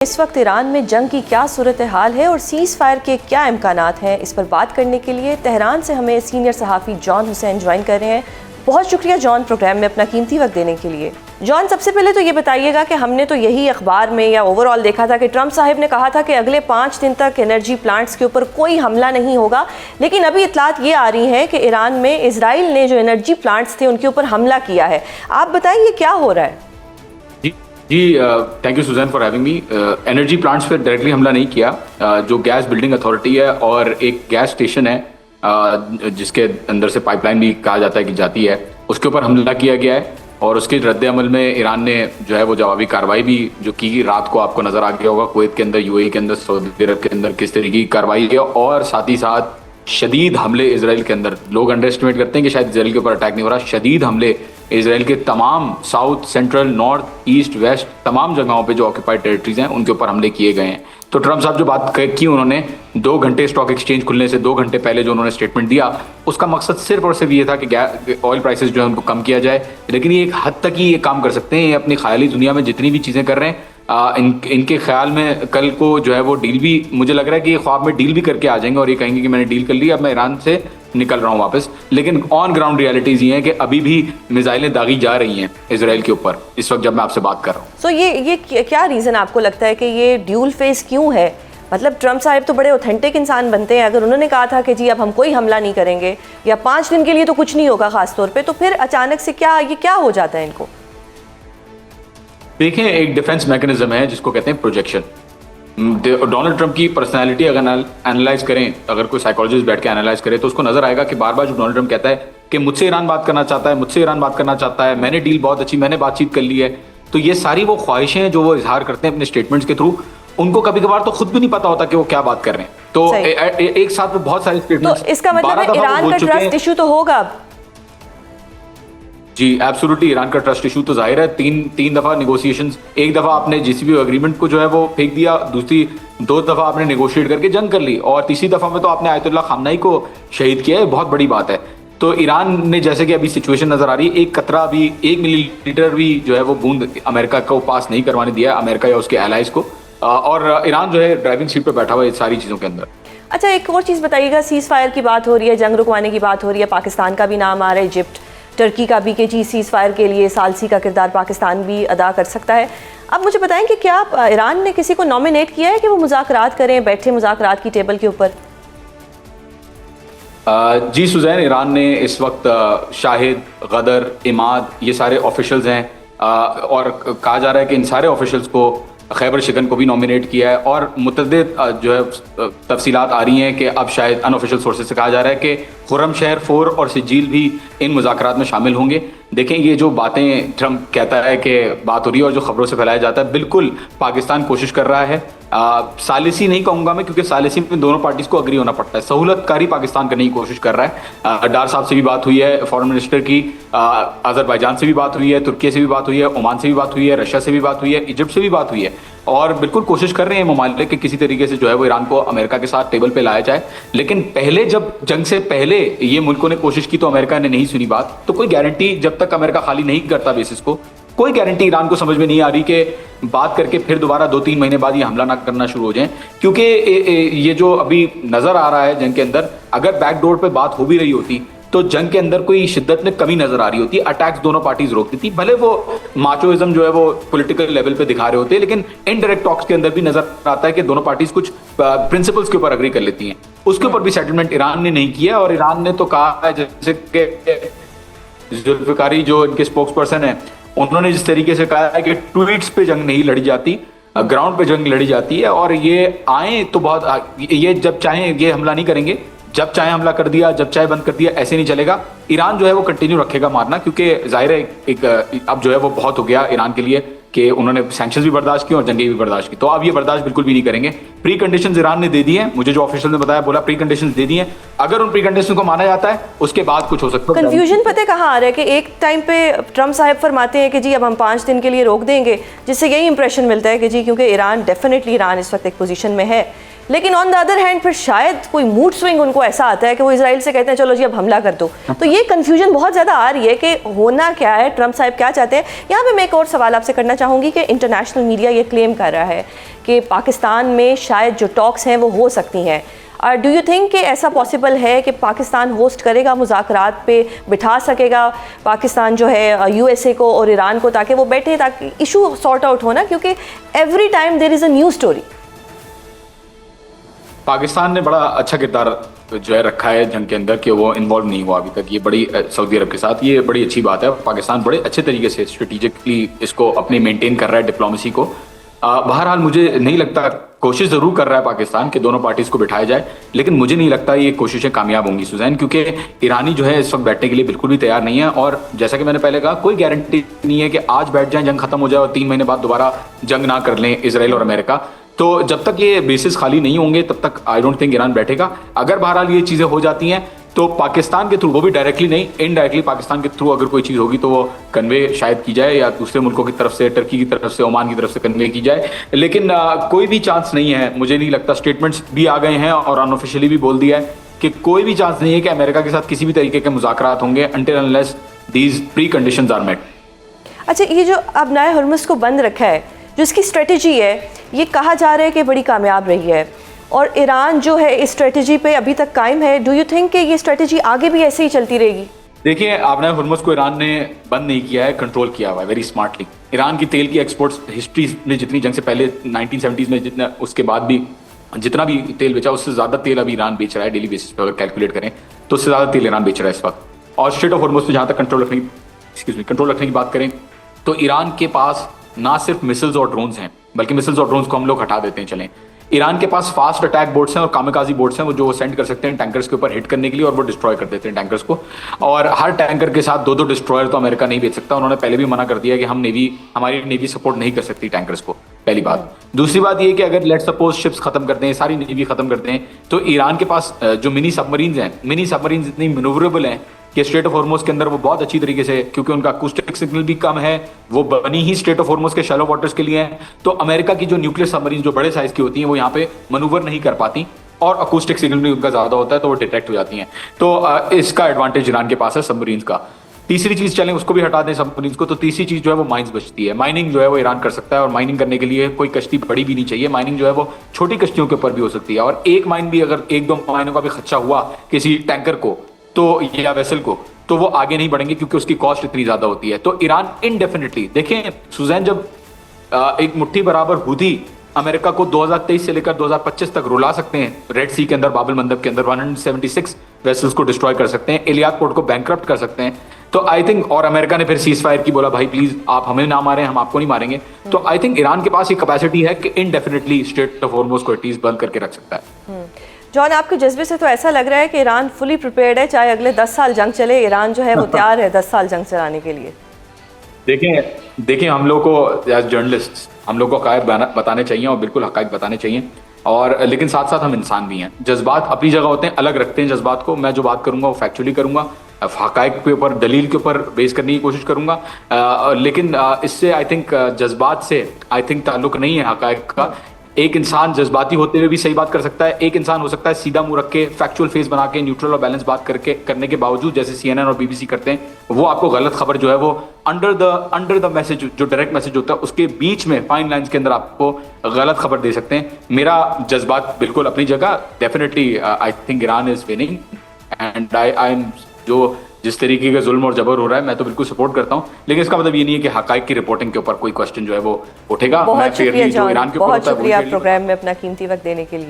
इस वक्त ईरान में जंग की क्या सूरत हाल है और सीज़ फायर के क्या इम्कानात हैं, इस पर बात करने के लिए तेहरान से हमें सीनियर सहाफ़ी जॉन हुसैन ज्वाइन कर रहे हैं। बहुत शुक्रिया जॉन, प्रोग्राम में अपना कीमती वक्त देने के लिए। जॉन, सबसे पहले तो ये बताइएगा कि हमने तो यही अखबार में या ओवरऑल देखा था कि ट्रंप साहब ने कहा था कि अगले 5 दिन तक एनर्जी प्लांट्स के ऊपर कोई हमला नहीं होगा, लेकिन अभी इतलात ये आ रही हैं कि ईरान में इजराइल ने जो एनर्जी प्लांट्स थे उनके ऊपर हमला किया है। आप बताइए क्या हो रहा है? जी, thank you Susan for having me. Energy plants पर डायरेक्टली हमला नहीं किया। जो गैस बिल्डिंग अथॉरिटी है और एक गैस स्टेशन है जिसके अंदर से पाइपलाइन भी कहा जाता है कि जाती है, उसके ऊपर हमला किया गया है और उसके रद्द अमल में ईरान ने जो है वो जवाबी कार्रवाई भी जो की। रात को आपको नजर आ गया होगा कुवैत के अंदर, यूएई के अंदर, सऊदी अरब के अंदर किस तरीके की कार्रवाई है और साथ ही साथ शदीद हमले इसराइल के अंदर। लोग अंडर एस्टिमेट करते हैं कि शायद इसराइल के ऊपर अटैक नहीं हो रहा, शदीद हमले इसराइल के तमाम south, central, north, east, west तमाम जगहों पे जो ऑक्यूपाइड टेरिटरीज हैं उनके ऊपर हमले किए गए हैं। तो ट्रंप साहब जो बात की उन्होंने 2 घंटे स्टॉक एक्सचेंज खुलने से 2 घंटे पहले जो उन्होंने स्टेटमेंट दिया, उसका मकसद सिर्फ और सिर्फ ये था कि ऑयल प्राइसेस जो है उनको कम किया जाए। लेकिन ये एक हद तक ही ये काम कर सकते हैं। ये अपनी ख्याली दुनिया में जितनी भी चीज़ें कर रहे हैं, इनके ख्याल में कल को जो है वो डील भी, मुझे लग रहा है कि ये ख्वाब में डील भी करके आ जाएंगे और ये कहेंगे कि मैंने डील कर ली, अब मैं ईरान से निकल रहा हूँ वापस। लेकिन ऑन ग्राउंड रियलिटीज ये है कि अभी भी मिसाइलें दागी जा रही हैं इसराइल के ऊपर इस वक्त जब मैं आपसे बात कर रहा हूँ। सो ये क्या रीज़न आपको लगता है कि ये ड्यूल फेस क्यों है? मतलब ट्रंप साहब तो बड़े ऑथेंटिक इंसान बनते हैं। अगर उन्होंने कहा था कि जी अब हम कोई हमला नहीं करेंगे या 5 दिन के लिए तो कुछ नहीं होगा खास तौर पे, तो फिर अचानक से क्या हो जाता है इनको? देखें, एक डिफेंस मैकेनिज्म है जिसको कहते हैं प्रोजेक्शन। डोनाल्ड ट्रंप की पर्सनालिटी अगर एनालाइज करें, अगर कोई साइकोलॉजिस्ट बैठ के एनालाइज करे तो उसको नजर आएगा कि बार बार जो डोनाल्ड ट्रंप कहता है कि मुझसे ईरान बात करना चाहता है, मुझसे ईरान बात करना चाहता है, मैंने डील बहुत अच्छी, मैंने बातचीत कर ली है, तो ये सारी वो ख्वाहिशें हैं जो वो इजहार करते हैं अपने स्टेटमेंट्स के थ्रू। उनको कभी कभार तो खुद भी नहीं पता होता कि वो क्या बात कर रहे हैं। तो एक साथ में बहुत सारे स्टेटमेंट्स। तो इसका मतलब है ईरान का ट्रस्ट इशू तो होगा। जी एब्सोल्युटली, ईरान का ट्रस्ट इशू तो जाहिर है। तीन दफा नेगोशिएशंस, एक दफा आपने जीसीपीओ एग्रीमेंट को जो है वो फेंक दिया, दूसरी 2 दफा आपने नेगोशिएट करके जंग कर ली और तीसरी दफा में तो आपने आयतुल्लाह खामनाई को शहीद किया है। बहुत बड़ी बात है। तो ईरान ने, जैसे कि अभी सिचुएशन नजर आ रही है, एक कतरा भी, 1 मिलीलीटर भी जो है वो बूंद अमेरिका को पास नहीं करवाने दिया, अमेरिका या उसके एलाइज को, और ईरान जो है ड्राइविंग सीट पर बैठा हुआ है सारी चीज़ों के अंदर। अच्छा, एक और चीज़ बताइएगा, सीज़ फायर की बात हो रही है, जंग रुकवाने की बात हो रही है, पाकिस्तान का भी नाम आ रहा है, इजिप्ट, टर्की का भी, कि जी सीज़ फायर के लिए सालसी का किरदार पाकिस्तान भी अदा कर सकता है। अब मुझे बताएं कि क्या ईरान ने किसी को नॉमिनेट किया है कि वो मुज़ाकरात करें, बैठे मुज़ाकरात की टेबल के ऊपर? जी सुजैन, ईरान ने इस वक्त शाहिद, गदर, इमाद, ये सारे ऑफिशियल्स हैं और कहा जा रहा है कि इन सारे ऑफिशियल्स को, खैबर शिकन को भी नॉमिनेट किया है और मुतअद्दिद जो है तफसीलात आ रही हैं कि अब शायद अनऑफिशियल सोर्सेज से कहा जा रहा है कि खुर्रमशहर 4 और सिजील भी इन मुज़ाकरात में शामिल होंगे। देखें, ये जो बातें ट्रंप कहता है कि बात हो रही है और जो खबरों से फैलाया जाता है, बिल्कुल पाकिस्तान कोशिश कर रहा है। सालिसी नहीं कहूँगा मैं, क्योंकि सालिसी में दोनों पार्टीज को अग्री होना पड़ता है। सहूलतकारी पाकिस्तान करने की कोशिश कर रहा है। डार साहब से भी बात हुई है, फॉरेन मिनिस्टर की, अजरबैजान से भी बात हुई है, तुर्की से भी बात हुई है, ओमान से भी बात हुई है, रशिया से भी बात हुई है, इजिप्ट से भी बात हुई है और बिल्कुल कोशिश कर रहे हैं ममालिक कि किसी तरीके से जो है वो ईरान को अमेरिका के साथ टेबल पे लाया जाए। लेकिन पहले, जब जंग से पहले ये मुल्कों ने कोशिश की तो अमेरिका ने नहीं सुनी बात। तो कोई गारंटी, जब तक अमेरिका खाली नहीं करता बेसिस को, कोई गारंटी ईरान को समझ में नहीं आ रही कि बात करके फिर दोबारा 2-3 महीने बाद ये हमला ना करना शुरू हो जाए। क्योंकि ये जो अभी नजर आ रहा है जंग के अंदर, अगर बैकडोर पे बात हो भी रही होती तो जंग के अंदर कोई शिद्दत में कमी नजर आ रही होती, अटैक्स दोनों पार्टीज रोकती थी। भले वो माचोइज्म जो है वो पॉलिटिकल लेवल पे दिखा रहे होते हैं, लेकिन इनडायरेक्ट टॉक्स के अंदर भी नजर आता है कि दोनों पार्टीज कुछ प्रिंसिपल्स के ऊपर अग्री कर लेती हैं। उसके ऊपर भी सेटलमेंट ईरान ने नहीं किया और ईरान ने तो कहा है, जैसे कि जुल्फिकारी जो इनके स्पोक्स पर्सन है, उन्होंने जिस तरीके से कहा है कि ट्वीट्स पे जंग नहीं लड़ी जाती, ग्राउंड पे जंग लड़ी जाती है और ये आए तो बहुत, ये जब चाहें ये हमला नहीं करेंगे, जब चाहे हमला कर दिया, जब चाहे बंद कर दिया, ऐसे नहीं चलेगा। ईरान जो है वो कंटिन्यू रखेगा मारना, क्योंकि जाहिर है एक अब जो है वो बहुत हो गया ईरान के लिए कि उन्होंने सैंक्शंस भी बर्दाश्त की और जंगें भी बर्दाश्त की। तो अब ये बर्दाश्त बिल्कुल भी नहीं करेंगे। प्री कंडीशंस ईरान ने दे दी हैं, मुझे जो ऑफिशियल ने बताया, बोला प्री कंडीशंस दे दी हैं। अगर उन प्री कंडीशन को माना जाता है उसके बाद कुछ हो सकता है। कंफ्यूजन पता है कहाँ आ रहा है कि एक टाइम पे ट्रंप साहब फरमाते हैं कि जी अब हम 5 दिन के लिए रोक देंगे, जिससे यही इंप्रेशन मिलता है कि जी क्योंकि ईरान, डेफिनेटली ईरान इस वक्त एक पोजीशन में है लेकिन ऑन द अदर हैंड फिर शायद कोई मूड स्विंग उनको ऐसा आता है कि वो इजराइल से कहते हैं चलो जी अब हमला कर दो। तो ये कंफ्यूजन बहुत ज़्यादा आ रही है कि होना क्या है, ट्रंप साहब क्या चाहते हैं। यहाँ पे मैं एक और सवाल आपसे करना चाहूँगी कि इंटरनेशनल मीडिया ये क्लेम कर रहा है कि पाकिस्तान में शायद जो टॉक्स हैं वो हो सकती हैं। डू यू थिंक कि ऐसा पॉसिबल है कि पाकिस्तान होस्ट करेगा, मुज़ाकरात पे बिठा सकेगा पाकिस्तान जो है यूएसए को और ईरान को, ताकि वो बैठे, ताकि इशू सॉर्ट आउट हो ना, क्योंकि every time there is a new story. Pakistan ने बड़ा अच्छा किरदार जो है रखा है जंग के अंदर कि वो इन्वॉल्व नहीं हुआ अभी तक। ये बड़ी सऊदी अरब के साथ ये बड़ी अच्छी बात है। पाकिस्तान बड़े अच्छे तरीके से स्ट्रेटेजिकली इसको अपने मेंटेन कर रहा है डिप्लोमेसी को। बहरहाल मुझे नहीं लगता, कोशिश जरूर कर रहा है पाकिस्तान कि दोनों पार्टीज को बिठाया जाए, लेकिन मुझे नहीं लगता ये कोशिशें कामयाब होंगी सुजैन, क्योंकि ईरानी जो है इस वक्त बैठने के लिए बिल्कुल भी तैयार नहीं है। और जैसा कि मैंने पहले कहा, कोई गारंटी नहीं है कि आज बैठ जाए, जंग खत्म हो जाए और 3 महीने बाद दोबारा जंग ना कर लें इजराइल और अमेरिका। तो जब तक ये बेसिस खाली नहीं होंगे तब तक आई डोंट थिंक ईरान बैठेगा। अगर बहरहाल ये चीजें हो जाती हैं तो पाकिस्तान के थ्रू, वो भी डायरेक्टली नहीं, इनडायरेक्टली पाकिस्तान के थ्रू अगर कोई चीज़ होगी तो वो कन्वे शायद की जाए, या दूसरे मुल्कों की तरफ से, टर्की की तरफ से, ओमान की तरफ से कन्वे की जाए। लेकिन कोई भी चांस नहीं है, मुझे नहीं लगता। स्टेटमेंट्स भी आ गए हैं और अनऑफिशियली भी बोल दिया है कि कोई भी चांस नहीं है कि अमेरिका के साथ किसी भी तरीके के मुज़ाकरात होंगे until unless these preconditions are met. अच्छा, ये जो अब नए हर्मुज़ को बंद रखा है, जो इसकी स्ट्रेटजी है, ये कहा जा रहा है कि बड़ी कामयाब रही है और ईरान जो है इस स्ट्रेटजी पे अभी तक कायम है। डू यू थिंक कि ये स्ट्रेटजी आगे भी ऐसे ही चलती रहेगी? देखिए, आपने हर्मुज़ को ईरान ने बंद नहीं किया है, कंट्रोल किया हुआ है वेरी स्मार्टली। ईरान की तेल की एक्सपोर्ट्स हिस्ट्री में जितनी, जंग से पहले 1970s में जितना, उसके बाद भी जितना भी तेल बेचा, उससे ज़्यादा तेल अभी ईरान बेच रहा है डेली बेसिस पर। अगर कैलकुलेट करें तो उससे ज़्यादा तेल ईरान बेच रहा है इस वक्त। और स्ट्रेट ऑफ हर्मुज़ पे जहाँ तक कंट्रोल रखने की बात करें तो ईरान के पास ना सिर्फ मिसाइल्स और ड्रोन्स हैं, बल्कि मिसाइल्स और ड्रोन्स को हम लोग हटा देते हैं चलें। ईरान के पास फास्ट अटैक बोट्स हैं और कामिकाजी बोट्स हैं, वो जो सेंड कर सकते हैं टैंकर्स के ऊपर हिट करने के लिए, और वो डिस्ट्रॉय कर देते हैं टैंकर्स को। और हर टैंकर के साथ 2-2 डिस्ट्रॉयर तो अमेरिका नहीं भेज सकता। उन्होंने पहले भी मना कर दिया कि हमारी नेवी सपोर्ट नहीं कर सकती टैंकर्स को, पहली बात। दूसरी बात ये कि अगर लेट्स सपोज शिप्स खत्म करते हैं, सारी नेवी खत्म करते हैं, तो ईरान के पास जो मिनी सबमरीन्स हैं, मिनी सबमरीन्स इतनी मैन्यूवरेबल हैं कि स्ट्रेट ऑफ हॉर्मुज़ के अंदर वो बहुत अच्छी तरीके से, क्योंकि उनका अकूस्टिक सिग्नल भी कम है, वो बनी ही स्ट्रेट ऑफ हॉर्मुज़ के शैलो वाटर्स के लिए हैं। तो अमेरिका की जो न्यूक्लियर सबमरीन जो बड़े साइज की होती हैं वो यहाँ पे मनूवर नहीं कर पाती, और अकूस्टिक सिग्नल भी उनका ज़्यादा होता है, तो वो डिटेक्ट हो जाती हैं। तो इसका एडवांटेज ईरान के पास है सबमरीन्स का। तीसरी चीज़, चलें उसको भी हटा दें सबमरीन्स को, तो तीसरी चीज़ जो है वो माइंस बचती है। माइनिंग जो है वो ईरान कर सकता है, और माइनिंग करने के लिए कोई कश्ती बड़ी भी नहीं चाहिए। माइनिंग जो है वो छोटी कश्तियों के ऊपर भी हो सकती है, और एक माइन भी, अगर 1-2 माइनों का भी खर्चा हुआ किसी टैंकर को तो, या वेसल को, तो वो आगे नहीं बढ़ेंगे क्योंकि उसकी कॉस्ट इतनी ज्यादा होती है। तो ईरान इनडेफिनेटली, देखें सुजैन, जब एक मुट्ठी बराबर हुदी अमेरिका को 2023 से लेकर 2025 तक रुला सकते हैं रेड सी के अंदर, बाबल मंदब के अंदर 176 वेसल्स को डिस्ट्रॉय कर सकते हैं, एलियात पोर्ट को बैंकरप्ट कर सकते हैं, तो आई थिंक, और अमेरिका ने फिर सीज फायर की, बोला भाई प्लीज आप हमें ना मारें, हम आपको नहीं मारेंगे। तो आई थिंक ईरान के पास ये कैपेसिटी है कि इनडेफिनेटली स्ट्रेट ऑफ हॉर्मुज़ को एटलीस्ट बंद करके रख सकता है। जॉन, आपके जज्बे से तो ऐसा लग रहा है कि ईरान फुली प्रिपेयर्ड है, चाहे अगले 10 साल जंग चले, ईरान जो है वो तैयार है 10 साल जंग चलाने के लिए। देखिए हम लोग को एज जर्नलिस्ट हम लोग को हक़ाइक़ बताने चाहिए, और बिल्कुल हक़ाइक़ बताने चाहिए, और लेकिन साथ साथ हम इंसान भी हैं। जज्बात अपनी जगह होते हैं, अलग रखते हैं जज्बात को। मैं जो बात करूंगा वो फैक्चुअली करूंगा, हक़ाइक़ के ऊपर, दलील के ऊपर बेस करने की कोशिश करूंगा, लेकिन इससे आई थिंक जज्बात से आई थिंक ताल्लुक नहीं है हक़ाइक़ का। एक इंसान जज्बाती होते हुए भी सही बात कर सकता है, एक इंसान हो सकता है सीधा मुंह रख के, फैक्चुअल फेस बना के, न्यूट्रल और बैलेंस बात करने के बावजूद, जैसे CNN और BBC करते हैं, वो आपको गलत खबर जो है वो अंडर द मैसेज, जो डायरेक्ट मैसेज होता है उसके बीच में, फाइन लाइंस के अंदर आपको गलत खबर दे सकते हैं। मेरा जज्बात बिल्कुल अपनी जगह, definitely I think Iran is winning, and I am, जो जिस तरीके का जुल्म और जबर हो रहा है मैं तो बिल्कुल सपोर्ट करता हूं, लेकिन इसका मतलब ये नहीं है कि हक़ाइक़ की रिपोर्टिंग के ऊपर कोई क्वेश्चन जो है वो उठेगा। बहुत शुक्रिया जॉन, बहुत शुक्रिया प्रोग्राम में अपना कीमती वक्त देने के लिए।